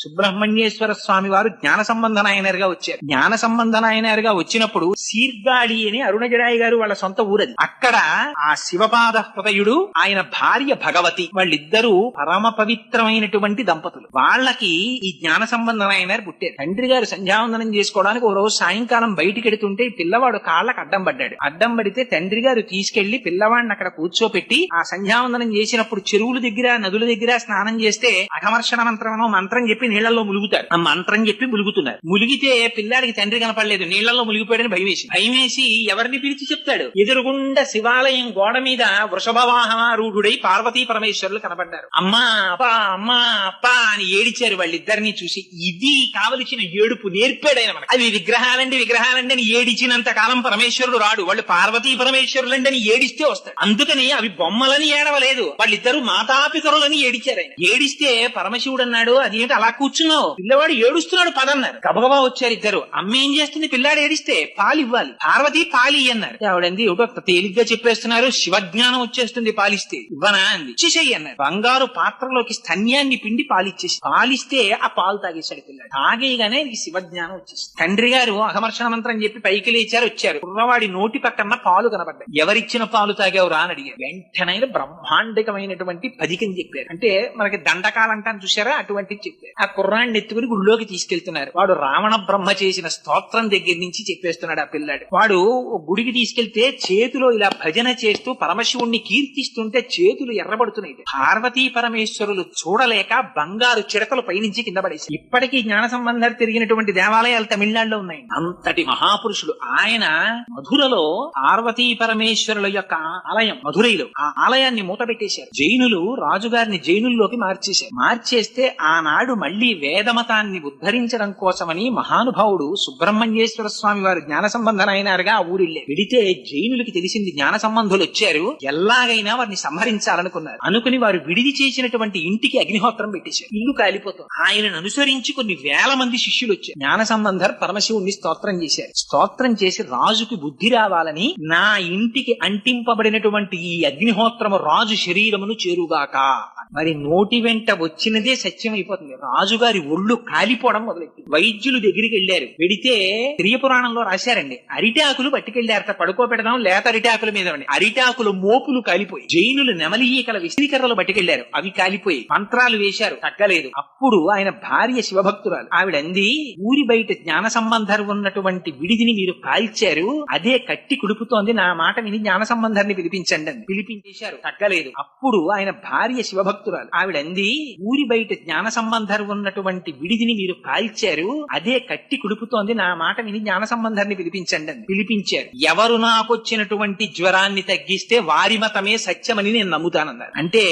సుబ్రహ్మణ్యేశ్వర స్వామి వారు జ్ఞాన సంబంధ నాయనరుగా వచ్చారు. జ్ఞాన సంబంధ నాయనరుగా వచ్చినప్పుడు సీర్గాళి అని అరుణజడాయి గారు వాళ్ళ సొంత ఊరది. అక్కడ ఆ శివపాద హృదయుడు, ఆయన భార్య భగవతి, వాళ్ళిద్దరూ పరమ పవిత్రమైనటువంటి దంపతులు. వాళ్ళకి ఈ జ్ఞాన సంబంధ నాయనరు పుట్టారు. తండ్రి గారు సంధ్యావందనం చేసుకోవడానికి ఓ రోజు సాయంకాలం బయటికి ఎడుతుంటే పిల్లవాడు కాళ్ళకు అడ్డం పడ్డాడు. అడ్డం పడితే తండ్రి గారు తీసుకెళ్లి పిల్లవాడిని అక్కడ కూర్చోపెట్టి ఆ సంధ్యావందనం చేసినప్పుడు చెరువుల దగ్గర నదుల దగ్గర స్నానం చేస్తే అఘమర్షణ మంత్రం చెప్పి నీళ్లలో ములుగుతారు. ఆ మంత్రం చెప్పి ములుగుతున్నారు. ములిగితే పిల్లాడికి తండ్రి కనపడలేదు, నీళ్లలో ములిగిపోయాడని భయమేసి ఎవరిని పిలిచి చెప్తాడు. ఎదురుగుండా శివాలయం గోడ మీద వృషభవాహనారూఢుడై పార్వతీ పరమేశ్వరులు కనపడ్డారు. అమ్మా అప్పా అమ్మా అప్పా అని ఏడిచారు. వాళ్ళిద్దరిని చూసి ఇది కావలసిన ఏడుపు నేర్పాడైన మనకి. అవి విగ్రహాలండి అని ఏడిచినంత కాలం పరమేశ్వరుడు రాడు. వాళ్ళు పార్వతీ పరమేశ్వరులండి అని ఏడిస్తే వస్తాడు. అందుకని అవి బొమ్మలని ఏడవలేదు, వాళ్ళిద్దరు మాతాపితరులని ఏడిచారు. ఆయన ఏడిస్తే పరమశివుడు అన్నాడు, అదేంటి అలా కూర్చున్నావు, పిల్లవాడు ఏడుస్తున్నాడు పదన్నారు. గబగబా వచ్చారు ఇద్దరు. అమ్మ ఏం చేస్తుంది, పిల్లాడు ఏడిస్తే పాలు ఇవ్వాలి, పార్వతి పాలి అన్నారు. ఆవిడంది ఏమిటో తేలిగ్గా చెప్పేస్తున్నారు, శివజ్ఞానం వచ్చేస్తుంది పాలిస్తే, ఇవ్వనా అంది. ఇచ్చేసేయి అన్నారు. బంగారు పాత్రలోకి స్తన్యాన్ని పిండి పాలిచ్చేసి పాలిస్తే ఆ పాలు తాగేశాడు పిల్లాడు. తాగేయగానే శివజ్ఞానం వచ్చేసి తండ్రి గారు అఘమర్షణ మంత్రం చెప్పి పైకి లేచారు. వచ్చారు. కుర్రవాడి నోటి పక్కన పాలు కనబడ్డాయి. ఎవరిచ్చిన పాలు తాగేవరా అని అడిగారు. వెంటనే బ్రహ్మాండకమైనటువంటి పదికని చెప్పారు. అంటే మనకి దండకాలంటాను చూసారా, అటువంటిది చెప్పారు. ఆ కుర్రాన్ని ఎత్తుకుని గుడిలోకి తీసుకెళ్తున్నారు. వాడు రావణ బ్రహ్మ చేసిన స్తోత్రం దగ్గర నుంచి చెప్పేస్తున్నాడు ఆ పిల్లాడు. వాడు గుడికి తీసుకెళ్తే చేతిలో ఇలా భజన చేస్తూ పరమశివుణ్ణి కీర్తిస్తుంటే చేతులు ఎర్రబడుతున్నాయి. పార్వతీ పరమేశ్వరులు చూడలేక బంగారు చిడకలు పైనుంచి కింద పడేసి. ఇప్పటికీ జ్ఞాన సంబంధాలు తిరిగినటువంటి దేవాలయాలు తమిళనాడులో ఉన్నాయి. అంతటి మహాపురుషుడు ఆయన. మధురలో పార్వతీ పరమేశ్వరుల యొక్క ఆలయం మధురైలో, ఆ ఆలయాన్ని మూత పెట్టేశారు. జైనులు రాజుగారిని జైనుల్లోకి మార్చేస్తే ఆనాడు మళ్లీ వేదమతాన్ని ఉద్ధరించడం కోసమని మహానుభావుడు సుబ్రహ్మణ్యేశ్వర స్వామి వారు జ్ఞాన సంబంధన అయినారుగా ఆ ఊరిల్లే. విడితే జైనులకి తెలిసింది జ్ఞాన సంబంధులు వచ్చారు, ఎలాగైనా వారిని సంహరించాలనుకున్నారు. అనుకుని వారు విడిది చేసినటువంటి ఇంటికి అగ్నిహోత్రం పెట్టేశారు. ఇల్లు కాలిపోతుంది. ఆయనను అనుసరించి కొన్ని వేల మంది శిష్యులు వచ్చారు. జ్ఞాన సంబంధర్ పరమశివుణ్ణి స్తోత్రం చేశారు. స్తోత్రం చేసి రాజుకి బుద్ధి రావాలని, నా ఇంటికి అంటింపబడినటువంటి ఈ అగ్నిహోత్రము రాజు శరీరమును చేరుగాక. మరి నోటి వెంట వచ్చినదే సత్యం అయిపోతుంది. రాజుగారి ఒళ్ళు కాలిపోవడం మొదలెట్టింది. వైద్యులు దగ్గరికి వెళ్లారు. వెడితే శ్రీయ పురాణంలో రాశారండి, అరిటాకులు పట్టుకెళ్లారట. పడుకోబెడదాం లేత అరిటాకుల మీద. అరిటాకుల మోపులు కాలిపోయి, జైనులు నెమలి ఈకల విసిరికర్రలు పట్టుకెళ్లారు, అవి కాలిపోయి. మంత్రాలు వేశారు, తగ్గలేదు. అప్పుడు ఆయన భార్య శివభక్తురాలు. ఆవిడంది, ఊరి బయట జ్ఞాన సంబంధర్ ఉన్నటువంటి విడిదిని మీరు కాల్చారు, అదే కట్టి కుడుపుతోంది, నా మాట విని జ్ఞాన సంబంధర్ని పిలిపించండి అని. పిలిపించేశారు, తగ్గలేదు. అప్పుడు ఆయన భార్య శివభక్తురాలు. ఆవిడంది, ఊరి బయట జ్ఞాన సంబంధర్ ఉన్నటువంటి విడిదిని మీరు కాల్చారు, అదే కట్టి కుడుపుతోంది, నా మాట విని జ్ఞాన సంబంధర్ని పిలిపించండి అని. పిలిపించారు. ఎవరు నాకొచ్చినటువంటి జ్వరాన్ని తగ్గిస్తే వారి మతమే సత్యమని నేను నమ్ముతానన్నారు. అంటే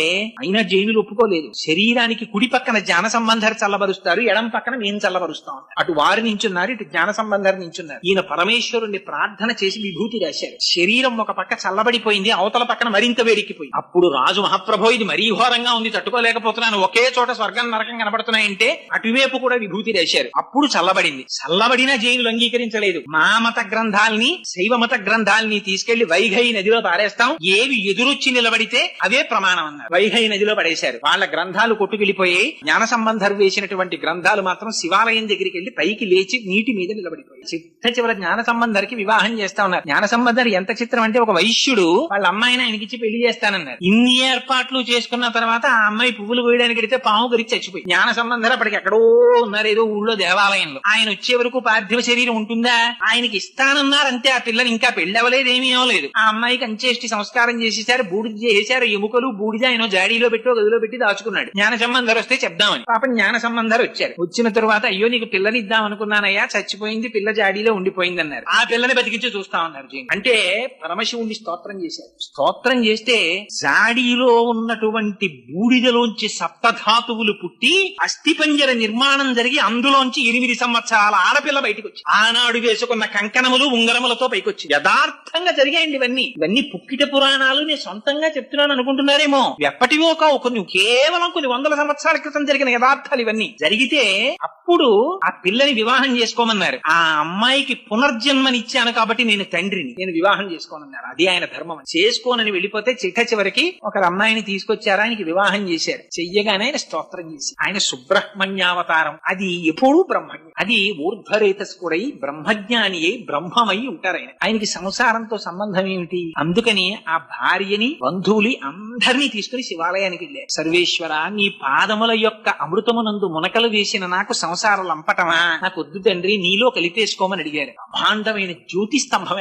అయినా జైనులు ఒప్పుకోలేదు. శరీరానికి కుడి పక్కన జ్ఞాన సంబంధర్ చల్లబరుస్తారు, ఎడం పక్కన మేము చల్లబరుస్తాం. అటు వారు నించున్నారు, ఇటు జ్ఞాన సంబంధర్ నించున్నారు. ఈయన పరమేశ్వరుణ్ణి ప్రార్థన చేసి విభూతి రాశారు. శరీరం ఒక పక్క చల్లబడిపోయింది, అవతల పక్కన మరింత వేడికిపోయింది. అప్పుడు రాజు, మహాప్రభో ఇది మరీ ఘోరంగా ఉంది, తట్టుకోలేకపోతున్నాను, ఒకే చోట స్వర్గం నరకం కనబడుతున్నాయంటే అటువైపు కూడా విభూతి రాశారు. అప్పుడు చల్లబడింది. చల్లబడినా జైనులు అంగీకరించలేదు. మా మత గ్రంథాలని, శైవ మత గ్రంథాలని తీసుకెళ్లి వైఘై నదిలో పారేస్తాం, ఏవి ఎదురొచ్చి నిలబడితే అవే ప్రమాణం అన్నారు. వైఘై నదిలో పడేశారు. వాళ్ళ గ్రంథాలు కొట్టుకెళ్లిపోయాయి. జ్ఞాన సంబంధర్ వేసినటువంటి గ్రంథాలు మాత్రం శివాలయం దగ్గరికి వెళ్లి పైకి లేచి నీటి మీద నిలబడిపోయాయి. చిట్ట చివర జ్ఞాన సంబంధర్కి వివాహం చేస్తా ఉన్నారు. జ్ఞాన సంబంధర్ ఎంత చిత్రం అంటే, ఒక వైశ్యుడు వాళ్ళ అమ్మాయిని ఆయనకిచ్చి పెళ్లి చేస్తానన్నారు. ఇన్ని ఏర్పాట్లు చేసుకున్న తర్వాత ఆ అమ్మాయి పువ్వులు కోయడానికి వెడితే పాము గరిచి చచ్చిపోయి. జ్ఞాన సంబంధర్ అప్పటికి ఎక్కడో ఉన్నారు, ఏదో ఊళ్ళో దేవాలయంలో. ఆయన వచ్చే వరకు పార్థివ శరీరం ఉంటుందా? ఆయనకి ఇస్తానన్నారంతే. ఆ పిల్లని ఇంకా పెళ్లి అవ్వలేదు, ఏమీ అవ్వలేదు. ఆ అమ్మాయికి అంచేష్టి సంస్కారం చేసేసారు, బూడిద చేశారు. ఎముకలు బూడిద ఆయన జాడీలో పెట్టి గదిలో పెట్టి దాచుకున్నాడు. జ్ఞాన సంబంధర్ వస్తే చెప్దామని. పాపం జ్ఞాన సంబంధర్ వచ్చారు. వచ్చిన తర్వాత, అయ్యో నీకు పిల్లని ఇద్దాం అనుకున్నానయ్యా, చచ్చిపోయింది, పిల్ల జాడీలో ఉండిపోయింది అన్నారు. ఆ పిల్లని బతికించి చూస్తా ఉన్నారు. అంటే పరమశివుణ్ణి స్తోత్రం చేశారు. స్తోత్రం చేస్తే జాడీలో ఉన్నటువంటి బూడిదలోంచి సప్తధాతువులు పుట్టి అస్థిపంజర నిర్మాణం జరిగి అందులోంచి 8 సంవత్సరాల ఆడపిల్ల బయటకు వచ్చి ఆనాడు వేసుకున్న కంకణములు ఉంగరములతో పైకొచ్చి. యథార్థంగా జరిగాయండి ఇవన్నీ పుక్కిట పురాణాలు నేను సొంతంగా చెప్తున్నాను అనుకుంటున్నారేమో. ఎప్పటివో కావు, కేవలం కొన్ని వందల సంవత్సరాల క్రితం జరిగిన యథార్థాలు ఇవన్నీ. జరిగితే అప్పుడు ఆ పిల్లని వివాహం చేసుకోమన్నారు. ఆ అమ్మాయికి పునర్జన్మనిచ్చాను కాబట్టి నేను తండ్రిని, నేను వివాహం చేసుకోనన్నారు. అది ఆయన ధర్మం. చేసుకోనని వెళ్ళిపోతే చిట్ట చివరికి ఒక అమ్మాయిని తీసుకొచ్చారు, ఆయనకి వివాహం చేశారు. చెయ్యగానే ఆయన స్తోత్రం చేసి, ఆయన బ్రహ్మణ్యావతారం. అది ఎప్పుడూ బ్రహ్మజ్ఞ, అది ఊర్ధ్వరేతస్కుడై బ్రహ్మజ్ఞాని అయి బ్రహ్మమై ఉంటారు. ఆయనకి సంసారంతో సంబంధం ఏమిటి? అందుకని ఆ భార్యని, బంధువులు అందరినీ తీసుకుని శివాలయానికి వెళ్ళారు. సర్వేశ్వర, నీ పాదముల యొక్క అమృతమునందు మునకలు వేసిన నాకు సంసారం లంపటమా? నాకు వద్దు తండ్రి, నీలో కలిపేసుకోమని అడిగారు. బ్రహ్మాండమైన జ్యోతి స్తంభం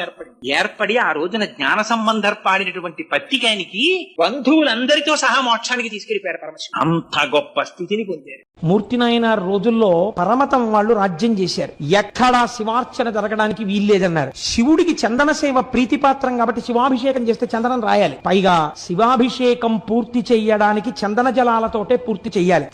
ఏర్పడి ఆ రోజున జ్ఞాన సంబంధర్పాడినటువంటి పత్తికానికి బంధువులందరితో సహా మోక్షానికి తీసుకెళ్లిపోయారు పరమశివుడు. అంత గొప్ప స్థితిని పొందారు. మూర్తి నాయనార్ రోజుల్లో పరమతం వాళ్ళు రాజ్యం చేశారు. ఎక్కడా శివార్చన జరగడానికి వీల్లేదన్నారు. శివుడికి చందన సేవ ప్రీతిపాత్రం కాబట్టి శివాభిషేకం చేస్తే చందనం రాయాలి. పైగా శివాభిషేకం పూర్తి చెయ్యడానికి చందన జలాలతోటే పూర్తి చెయ్యాలి.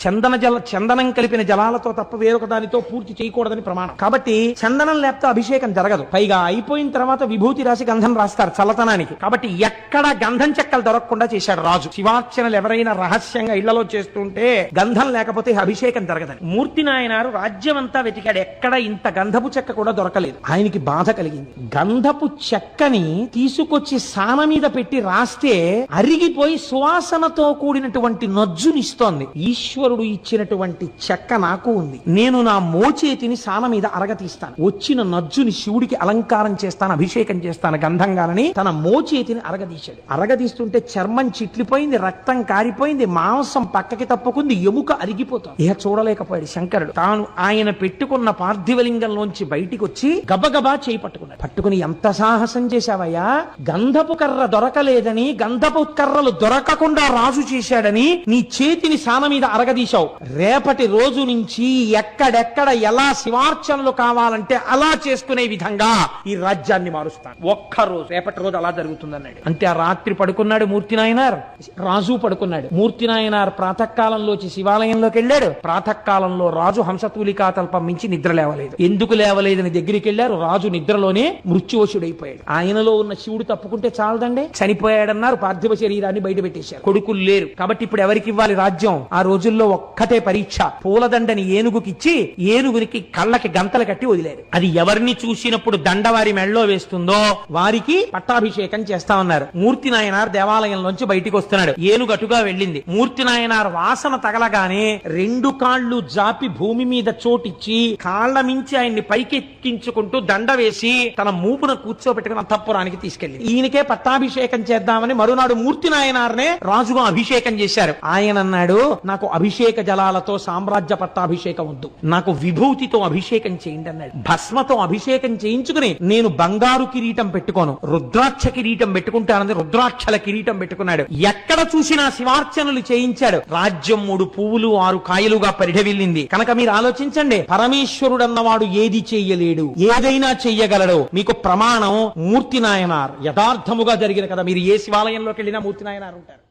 చందనం కలిపిన జలాలతో తప్ప వేరొక దానితో పూర్తి చేయకూడదని ప్రమాణం. కాబట్టి చందనం లేకపోతే అభిషేకం జరగదు. పైగా అయిపోయిన తర్వాత విభూతి రాసి గంధం రాస్తారు చల్లతనానికి. కాబట్టి ఎక్కడ గంధం చెక్కలు దొరకకుండా చేశాడు రాజు. శివార్చనలు ఎవరైనా రహస్యంగా ఇళ్లలో చేస్తుంటే గంధం లేకపోతే అభిషేకం జరగదని. మూర్తి నాయనారు రాజ్యం అంతా వెతికాడు. ఎక్కడ ఇంత గంధపు చెక్క కూడా దొరకలేదు. ఆయనకి బాధ కలిగింది. గంధపు చెక్కని తీసుకొచ్చి సాన మీద పెట్టి రాస్తే అరిగిపోయి సువాసనతో కూడినటువంటి నజ్జునిస్తోంది. ఈశ్వరుడు ఇచ్చినటువంటి చెక్క నాకు ఉంది. నేను నా మోచేతిని సాన మీద అరగతీస్తాను. వచ్చిన నజ్జుని శివుడికి అలంకారం చేస్తాను, అభిషేకం చేస్తాను గంధంగానని తన మోచేతిని అరగదీశాడు. అరగదీస్తుంటే చర్మం చిట్లిపోయింది, రక్తం కారిపోయింది, మాంసం పక్కకి తప్పుకుంది, ఎముక అరిగిపోతుంది. ఇక చూడలేకపోయాడు శంకరుడు. తాను ఆయన పెట్టుకున్న పార్థివలింగంలోంచి బయటికి వచ్చి గబగబా చేయి పట్టుకున్నాడు. పట్టుకుని, ఎంత సాహసం చేశావయ్యా? గంధపు కర్ర దొరకలేదని, గంధపు కర్రలు దొరకకుండా రాజు చేశాడని నీ చేతిని సాన మీద అరగదీశావు. రేపటి రోజు నుంచి ఎక్కడెక్కడ ఎలా శివార్చనలు కావాలంటే అలా చేసుకునే విధంగా ఈ రాజ్యాన్ని మారుస్తాను. ఒక్కరోజు, రేపటి రోజు అలా జరుగుతుందన్నాడు. అంటే ఆ రాత్రి పడుకున్నాడు మూర్తి నాయనార్, రాజు పడుకున్నాడు. మూర్తి నాయనార్ ప్రాతకాలంలోచి శివాలయంలోకి వెళ్ళాడు. ప్రాతకాలంలో రాజు హంసతూలికా తల్పం మించి నిద్ర లేవలేదు. ఎందుకు లేవలేదని దగ్గరికి వెళ్ళారు. రాజు నిద్రలోనే మృత్యువశుడైపోయాడు. ఆయనలో ఉన్న శివుడు తప్పుకుంటే చాలదండి, చనిపోయాడన్నారు. పార్థివ శరీరాన్ని బయట పెట్టేశారు. కొడుకులు లేరు కాబట్టి ఇప్పుడు ఎవరికి ఇవ్వాలి రాజ్యం? ఆ రోజుల్లో ఒక్కటే పరీక్ష. పూలదండని ఏనుగుకిచ్చి ఏనుగునికి కళ్ళకి గంతలు కట్టి వదిలేరు. అది ఎవరిని చూసినప్పుడు దండ వారి మెళ్ళలో వేస్తుందో వారికి పట్టాభిషేకం చేస్తామన్నారు. మూర్తి నాయనార్ దేవాలయంలోంచి బయటికి వస్తున్నాడు. ఏనుగు అటుగా వెళ్ళింది. మూర్తి నాయనార్ వాసన తగలగానే రెండు కాళ్ళు జాపి భూమి మీద చోటిచ్చి కాళ్ల మించి ఆయన్ని పైకెక్కించుకుంటూ దండ వేసి తన మూపున కూర్చోబెట్టుకుని అంతఃపురానికి తీసుకెళ్లి ఈయనకే పట్టాభిషేకం చేద్దామని మరునాడు మూర్తి నాయనార్నే రాజుగా అభిషేకం చేశారు. ఆయన అన్నాడు, నాకు అభిషేక జలాలతో సామ్రాజ్య పట్టాభిషేకం వద్దు, నాకు విభూతితో అభిషేకం చేయండి అన్నాడు. భస్మతో అభిషేకం చేయించుకుని నేను బంగారు కిరీటం పెట్టుకోను, రుద్రాక్ష కిరీటం పెట్టుకుంటానని రుద్రాక్షల కిరీటం పెట్టుకున్నాడు. ఎక్కడ చూసినా శివార్చనలు చేయించాడు. రాజ్యం 3 పువ్వులు 6 కాయలుగా పరిఢవిల్లింది. కనుక మీరు ఆలోచించండి, పరమేశ్వరుడు అన్నవాడు ఏది చెయ్యలేడు, ఏదైనా చెయ్యగలడు. మీకు ప్రమాణం మూర్తి నాయనార్. యథార్థముగా జరిగిన కదా. మీరు ఏ శివాలయంలోకి వెళ్ళినా మూర్తి నాయనార్ ఉంటారు.